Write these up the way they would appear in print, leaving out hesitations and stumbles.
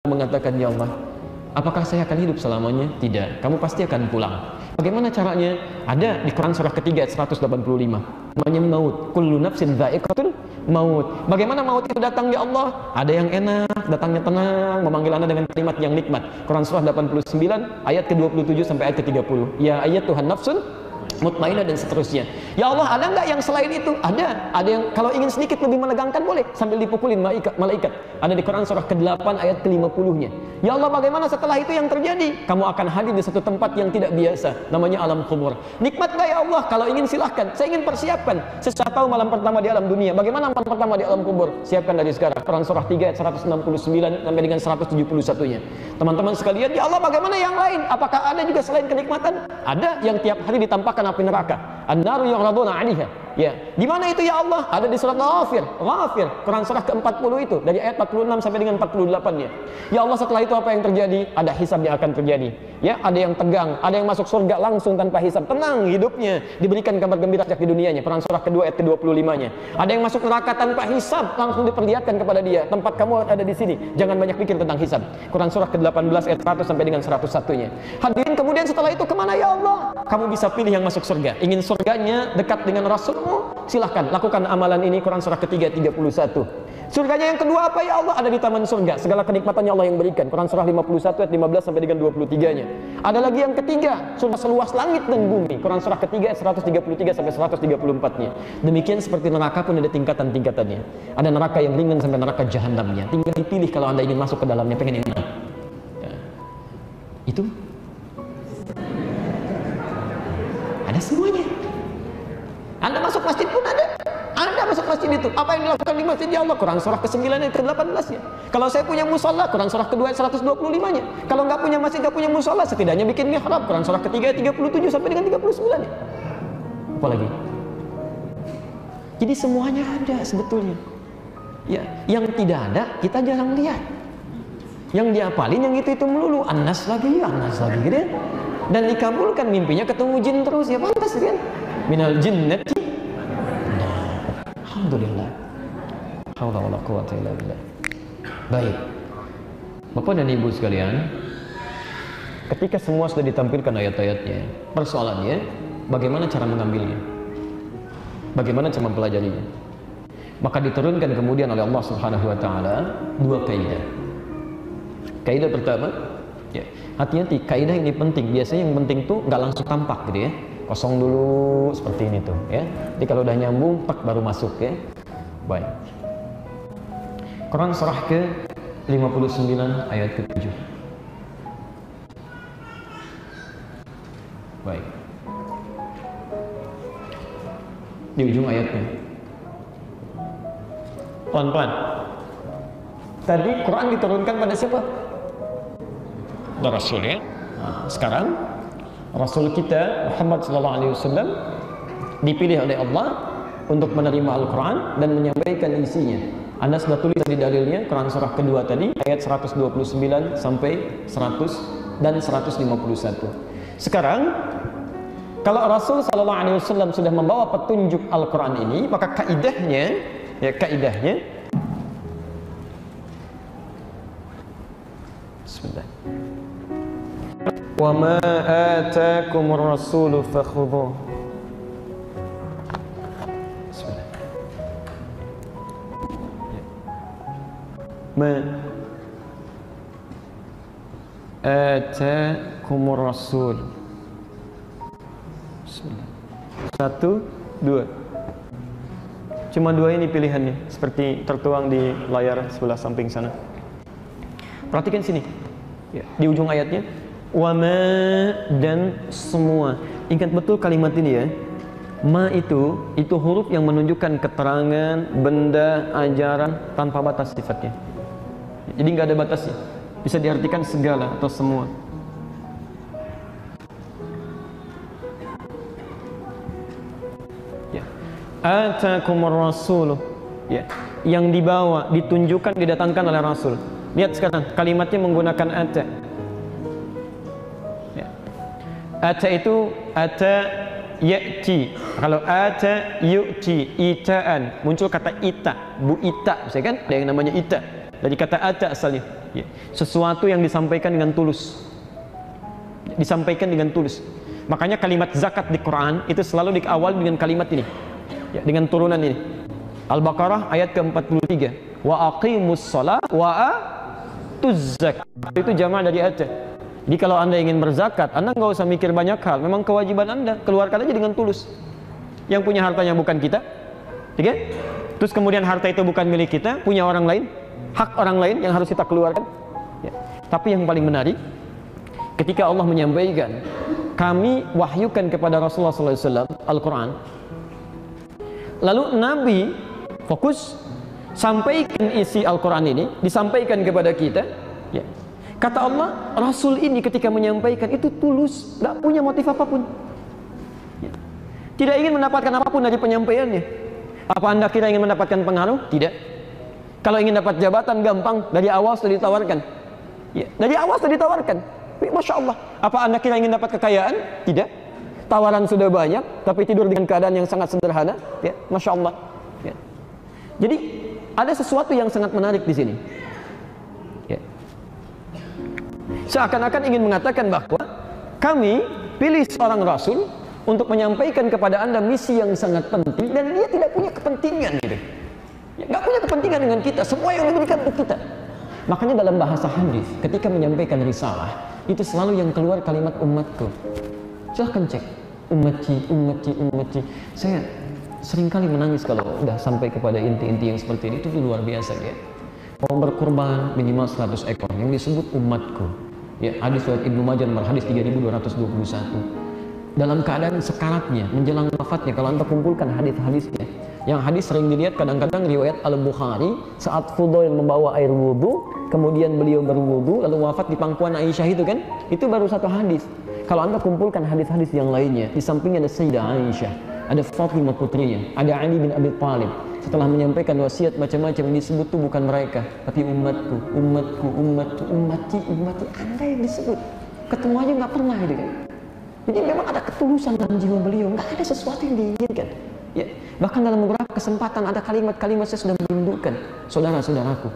mengatakan, ya Allah, apakah saya akan hidup selamanya? Tidak, kamu pasti akan pulang. Bagaimana caranya? Ada di Quran surah ketiga ayat 185. Namanya maut. Kullu nafsin dha'iqatul maut. Bagaimana maut itu datang ya Allah? Ada yang enak, datangnya tenang, memanggil Anda dengan kalimat yang nikmat. Quran surah 89 ayat ke-27 sampai ayat ke-30. Ya ayat Tuhan nafsun mutmainah dan seterusnya. Ya Allah, ada nggak yang selain itu? Ada. Ada yang kalau ingin sedikit lebih menegangkan boleh sambil dipukulin malaikat. Ada di Quran surah ke-8 ayat ke-50-nya. Ya Allah, bagaimana setelah itu yang terjadi? Kamu akan hadir di satu tempat yang tidak biasa, namanya alam kubur. Nikmat nggak ya Allah? Kalau ingin silahkan. Saya ingin persiapkan. Saya tahu malam pertama di alam dunia. Bagaimana malam pertama di alam kubur? Siapkan dari sekarang. Quran surah 3 ayat 169 sampai dengan 171-nya. Teman-teman sekalian, ya Allah, bagaimana yang lain? Apakah ada juga selain kenikmatan? Ada yang tiap hari ditampakkan api neraka. An-naru yu'raduna 'alaiha. Ya, di mana itu ya Allah? Ada di surat Ghafir. Quran surah ke-40 itu dari ayat 46 sampai dengan 48-nya. Ya Allah, setelah itu apa yang terjadi? Ada hisab yang akan terjadi. Ya, ada yang tegang, ada yang masuk surga langsung tanpa hisab, tenang hidupnya, diberikan kabar gembira sejak di dunianya. Quran surah kedua ayat ke-25-nya. Ada yang masuk neraka tanpa hisab, langsung diperlihatkan kepada dia, tempat kamu ada di sini. Jangan banyak pikir tentang hisab. Quran surah ke-18 ayat 100 sampai dengan 101-nya. Hadirin, kemudian setelah itu kemana ya Allah? Kamu bisa pilih yang masuk surga. Ingin surganya dekat dengan Rasulmu? Silahkan lakukan amalan ini. Quran surah ketiga 31. Surganya yang kedua apa ya Allah? Ada di taman surga, segala kenikmatannya Allah yang berikan. Quran surah 51 ayat 15 sampai dengan 23-nya. Ada lagi yang ketiga, surga seluas langit dan bumi. Quran surah ketiga ayat 133 sampai 134-nya. Demikian seperti neraka pun ada tingkatan-tingkatannya. Ada neraka yang ringan sampai neraka jahanamnya. Tinggal dipilih kalau Anda ingin masuk ke dalamnya, pengen yang mana. Ya. Itu ada semuanya. Anda masuk masjid pun ada. Anda masuk masjid itu. Apa yang dilakukan di masjid ya Allah? Quran surah ke-9 ayat ke-18-nya. Kalau saya punya musola, Quran surah kedua ayat 125-nya. Kalau nggak punya masjid, nggak punya musola, setidaknya bikin mihrab. Quran surah ketiga ayat 37 sampai dengan 39-nya. Apalagi? Jadi semuanya ada sebetulnya. Ya, yang tidak ada kita jarang lihat. Yang diapalin yang itu melulu. Anas lagi gitu ya. Dan dikabulkan mimpinya ketemu jin terus, ya pantas kan? Minal jinnati. Alhamdulillah. Haula wala quwwata illa billah. Baik. Bapak dan Ibu sekalian, ketika semua sudah ditampilkan ayat-ayatnya, persoalannya bagaimana cara mengambilnya? Bagaimana cara mempelajarinya? Maka diturunkan kemudian oleh Allah Subhanahu wa taala dua kaidah. Kaidah pertama, ya, hati-hati, kaidah ini penting. Biasanya yang penting tuh nggak langsung tampak gitu ya. Kosong dulu seperti ini tuh ya. Jadi kalau udah nyambung tak baru masuk ya. Baik. Quran surah ke-59 ayat ke-7. Baik. Di ujung ayatnya. Pelan-pelan. Tadi Quran diturunkan pada siapa? Pada Rasul ya. Nah, sekarang Rasul kita Muhammad SAW dipilih oleh Allah untuk menerima Al-Quran dan menyampaikan isinya. Anda sudah tulis di dalilnya Quran surah kedua tadi ayat 129 sampai 100 dan 151. Sekarang kalau Rasul SAW sudah membawa petunjuk Al-Quran ini, maka kaidahnya Bismillah. Wa ma ataakumur rasulu fakhudhuh. Bismillah. Ma ataakumur rasul. Bismillah. 1, 2. Cuma 2 ini pilihannya, seperti tertuang di layar sebelah samping sana. Perhatikan sini. Ya, di ujung ayatnya. Wama dan semua. Ingat betul kalimat ini ya. Ma itu huruf yang menunjukkan keterangan, benda, ajaran tanpa batas sifatnya. Jadi nggak ada batasnya. Bisa diartikan segala atau semua. Ya. Atakumur rasuluh. Ya. Yang dibawa, ditunjukkan, didatangkan oleh Rasul. Lihat sekarang kalimatnya menggunakan ata. Ata itu ata ya'ti. Kalau ata yu'ti, itaan, muncul kata ita, bu ita, misalnya kan ada yang namanya ita dari kata ata asalnya. Ya. Sesuatu yang disampaikan dengan tulus. Disampaikan dengan tulus. Makanya kalimat zakat di Quran itu selalu diawali dengan kalimat ini. Ya, dengan turunan ini. Al-Baqarah ayat ke-43. Wa aqimus shalah wa atuz zakat. Itu jamaah dari ayat. Jadi kalau Anda ingin berzakat, Anda nggak usah mikir banyak hal. Memang kewajiban Anda, keluarkan aja dengan tulus. Yang punya hartanya bukan kita, tiga. Terus kemudian harta itu bukan milik kita, punya orang lain, hak orang lain yang harus kita keluarkan. Ya. Tapi yang paling menarik, ketika Allah menyampaikan, kami wahyukan kepada Rasulullah SAW Al-Quran, lalu Nabi fokus sampaikan isi Al-Quran ini, disampaikan kepada kita. Ya. Kata Allah, Rasul ini ketika menyampaikan itu tulus, nggak punya motif apapun. Ya. Tidak ingin mendapatkan apapun dari penyampaiannya. Apa Anda kira ingin mendapatkan pengaruh? Tidak. Kalau ingin dapat jabatan gampang, dari awal sudah ditawarkan. Ya, dari awal sudah ditawarkan. Masya Allah. Apa Anda kira ingin dapat kekayaan? Tidak. Tawaran sudah banyak, tapi tidur dengan keadaan yang sangat sederhana. Ya, Masya Allah. Ya. Jadi ada sesuatu yang sangat menarik di sini. Ya. Seakan-akan ingin mengatakan bahwa kami pilih seorang Rasul untuk menyampaikan kepada Anda misi yang sangat penting, dan dia tidak punya kepentingan gitu. Ya, nggak punya kepentingan dengan kita, semua yang diberikan untuk kita. Makanya dalam bahasa hadis ketika menyampaikan risalah itu selalu yang keluar kalimat umatku. Silahkan cek umatci, umatci, umatci. Saya seringkali menangis kalau udah sampai kepada inti-inti yang seperti ini. Itu luar biasa ya. Mau berkorban minimal 100 ekor yang disebut umatku. Ya, hadis riwayat Ibnu Majah nomor hadis 3221. Dalam keadaan sekaratnya, menjelang wafatnya, kalau Anda kumpulkan hadis-hadisnya, yang hadis sering dilihat kadang-kadang riwayat Al-Bukhari saat Fudail membawa air wudhu, kemudian beliau berwudhu lalu wafat di pangkuan Aisyah itu kan, itu baru satu hadis. Kalau Anda kumpulkan hadis-hadis yang lainnya, di sampingnya ada Sayyidah Aisyah, ada Fatimah putrinya, ada Ali bin Abi Thalib. Setelah menyampaikan wasiat macam-macam, disebut tuh bukan mereka, tapi umatku, umatku, umatku, umatku, umatku. Anda yang disebut, ketemu aja nggak pernah gitu kan. Jadi memang ada ketulusan dalam jiwa beliau, nggak ada sesuatu yang diinginkan. Ya, bahkan dalam beberapa kesempatan ada kalimat-kalimat, saya sudah merindukan saudara-saudaraku,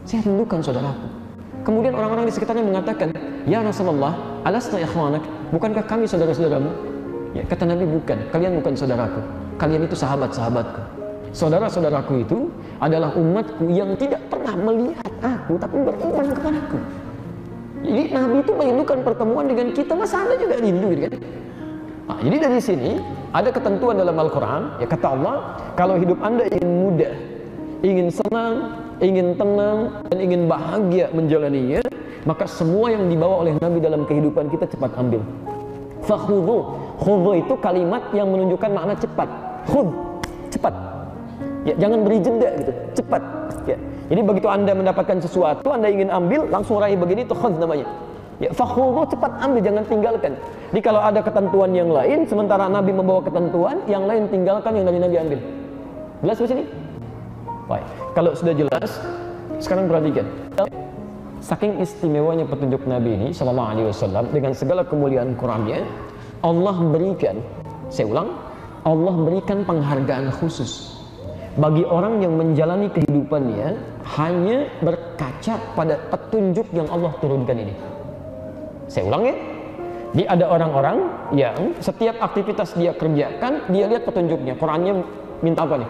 saya rindukan saudaraku. Kemudian orang-orang di sekitarnya mengatakan, ya Rasulullah, alasna ikhwanak, bukankah kami saudara-saudaramu? Ya, kata Nabi, bukan, kalian bukan saudaraku, kalian itu sahabat-sahabatku. Saudara-saudaraku itu adalah umatku yang tidak pernah melihat aku, tapi beriman kepadaku. Jadi Nabi itu merindukan pertemuan dengan kita, masa Anda juga rindu gitu kan? Nah, jadi dari sini ada ketentuan dalam Al-Quran, ya kata Allah, kalau hidup Anda ingin mudah, ingin senang, ingin tenang, dan ingin bahagia menjalaninya, maka semua yang dibawa oleh Nabi dalam kehidupan kita cepat ambil. Fakhudhu, khudhu itu kalimat yang menunjukkan makna cepat. Khudh, cepat. Ya, jangan beri jeda gitu, cepat. Ya. Jadi begitu Anda mendapatkan sesuatu, Anda ingin ambil, langsung raih begini, itu khudh namanya. Ya, fakhudhu, cepat ambil, jangan tinggalkan. Jadi kalau ada ketentuan yang lain, sementara Nabi membawa ketentuan, yang lain tinggalkan, yang dari Nabi ambil. Jelas di sini? Baik. Kalau sudah jelas, sekarang perhatikan. Saking istimewanya petunjuk Nabi ini sallallahu alaihi wasallam dengan segala kemuliaan Qur'annya, Allah berikan, saya ulang, Allah berikan penghargaan khusus bagi orang yang menjalani kehidupannya hanya berkaca pada petunjuk yang Allah turunkan ini. Saya ulang ya. Jadi ada orang-orang yang setiap aktivitas dia kerjakan, dia lihat petunjuknya. Qurannya minta apa nih?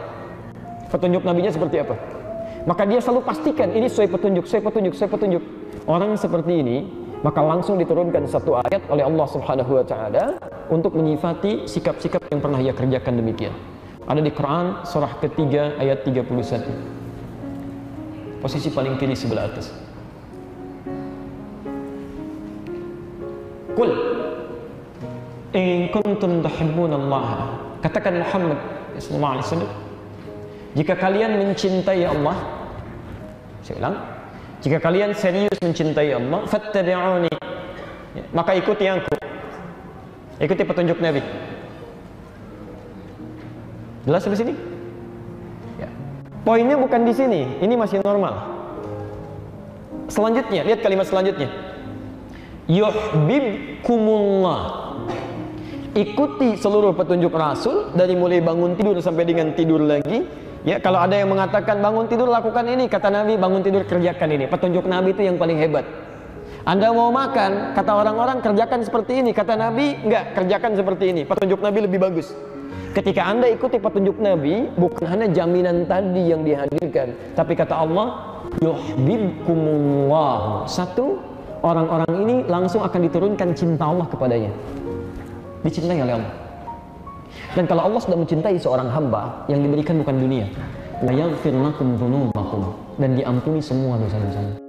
Petunjuk nabinya seperti apa? Maka dia selalu pastikan ini sesuai petunjuk, sesuai petunjuk, sesuai petunjuk. Orang seperti ini, maka langsung diturunkan satu ayat oleh Allah Subhanahu wa taala untuk menyifati sikap-sikap yang pernah ia kerjakan demikian. Ada di Quran surah ketiga ayat 31. Posisi paling kiri sebelah atas. Qul in kuntum tuhibbunallaha, katakan Muhammad sallallahu alaihi wasallam, jika kalian mencintai Allah, saya ulang, jika kalian serius mencintai Allah, fattabi'uni, maka ikuti aku, ikuti petunjuk Nabi. Jelas di sini? Ya. Poinnya bukan di sini, ini masih normal. Selanjutnya, lihat kalimat selanjutnya. Yuhibbukumullah. Ikuti seluruh petunjuk Rasul dari mulai bangun tidur sampai dengan tidur lagi, Ya, kalau ada yang mengatakan bangun tidur lakukan ini, kata Nabi bangun tidur kerjakan ini. Petunjuk Nabi itu yang paling hebat. Anda mau makan, kata orang-orang kerjakan seperti ini, kata Nabi enggak, kerjakan seperti ini. Petunjuk Nabi lebih bagus. Ketika Anda ikuti petunjuk Nabi, bukan hanya jaminan tadi yang dihadirkan, tapi kata Allah, yuhibbukumullah. Satu, orang-orang ini langsung akan diturunkan cinta Allah kepadanya. Dicintai oleh Allah. Dan kalau Allah sudah mencintai seorang hamba, yang diberikan bukan dunia, wa yaghfir lakum dzunubakum, dan diampuni semua dosa-dosanya.